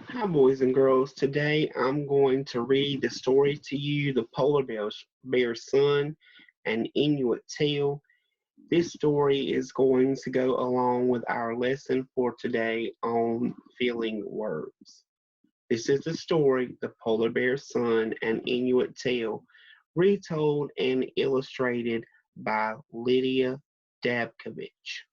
Hi, boys and girls. Today I'm going to read the story to you, The Bear's Son, an Inuit Tale. This story is going to go along with our lesson for today on feeling words. This is the story, The Polar Bear's Son, an Inuit Tale, retold and illustrated by Lydia Dabkovich.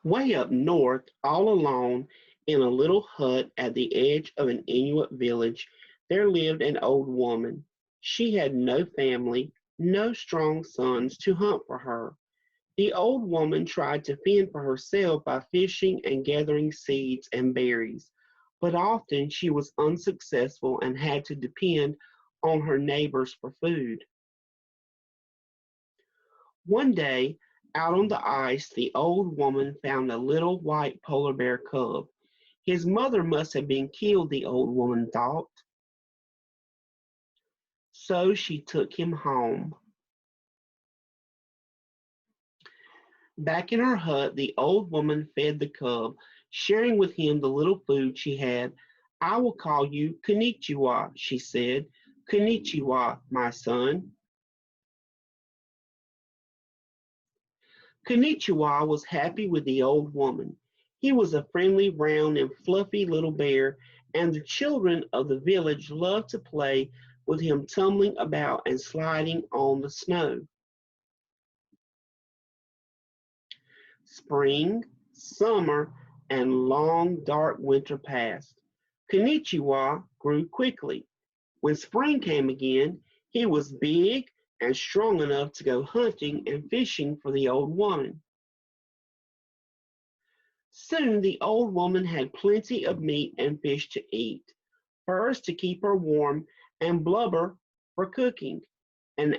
Way up north, all alone, in a little hut at the edge of an Inuit village, there lived an old woman. She had no family, no strong sons to hunt for her. The old woman tried to fend for herself by fishing and gathering seeds and berries, but often she was unsuccessful and had to depend on her neighbors for food. One day, out on the ice, the old woman found a little white polar bear cub. His mother must have been killed, the old woman thought. So she took him home. Back in her hut, the old woman fed the cub, sharing with him the little food she had. I will call you Konnichiwa, she said. Konnichiwa, my son. Konnichiwa was happy with the old woman. He was a friendly, round, and fluffy little bear, and the children of the village loved to play with him, tumbling about and sliding on the snow. Spring, summer, and long dark winter passed. Konnichiwa grew quickly. When spring came again, he was big and strong enough to go hunting and fishing for the old woman. Soon the old woman had plenty of meat and fish to eat, furs to keep her warm, and blubber for cooking. And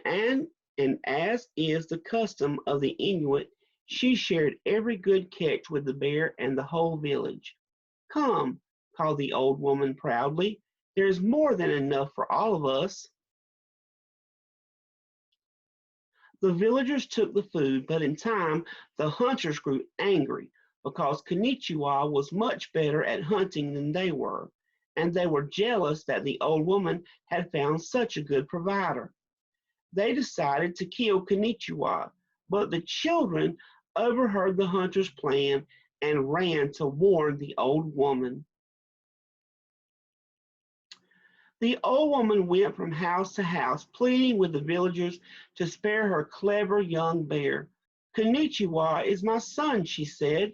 as is the custom of the Inuit, she shared every good catch with the bear and the whole village. Come, called the old woman proudly. There's more than enough for all of us. The villagers took the food, but in time the hunters grew angry because Konnichiwa was much better at hunting than they were, and they were jealous that the old woman had found such a good provider. They decided to kill Konnichiwa, but the children overheard the hunters' plan and ran to warn the old woman. The old woman went from house to house, pleading with the villagers to spare her clever young bear. Konnichiwa is my son, she said.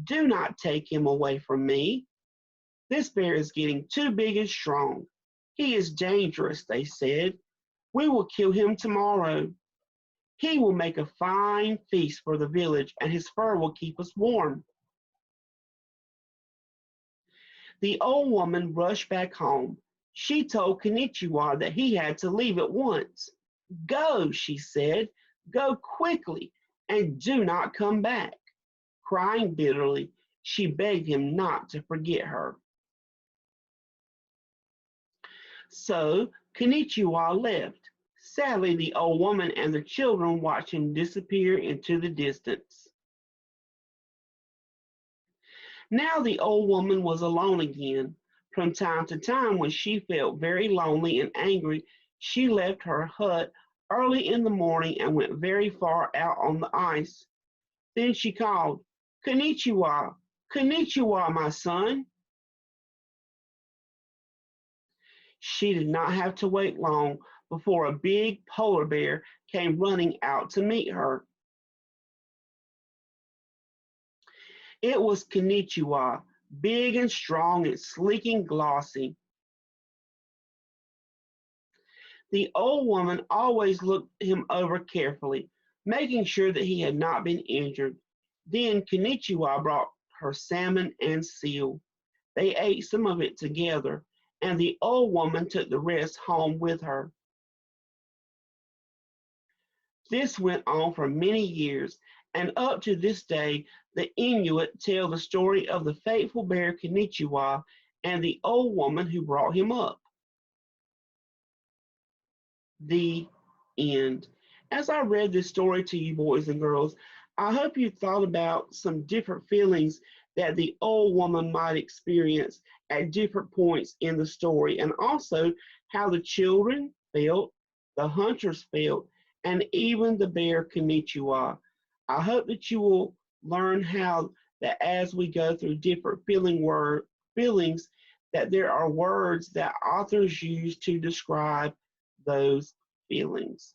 Do not take him away from me. This bear is getting too big and strong. He is dangerous, they said. We will kill him tomorrow. He will make a fine feast for the village, and his fur will keep us warm. The old woman rushed back home. She told Konnichiwa that he had to leave at once. Go, she said, go quickly and do not come back. Crying bitterly, she begged him not to forget her. So Konnichiwa left. Sadly, the old woman and the children watched him disappear into the distance. Now the old woman was alone again. From time to time, when she felt very lonely and angry, she left her hut early in the morning and went very far out on the ice. Then she called, Konnichiwa, Konnichiwa, my son. She did not have to wait long before a big polar bear came running out to meet her. It was Konnichiwa, big and strong and sleek and glossy. The old woman always looked him over carefully, making sure that he had not been injured. Then Konnichiwa brought her salmon and seal. They ate some of it together, and the old woman took the rest home with her. This went on for many years, and up to this day, the Inuit tell the story of the faithful bear Konnichiwa and the old woman who brought him up. The end. As I read this story to you, boys and girls, I hope you thought about some different feelings that the old woman might experience at different points in the story, and also how the children felt, the hunters felt, and even the bear Konnichiwa. I hope that you will learn how that as we go through different feelings, that there are words that authors use to describe those feelings.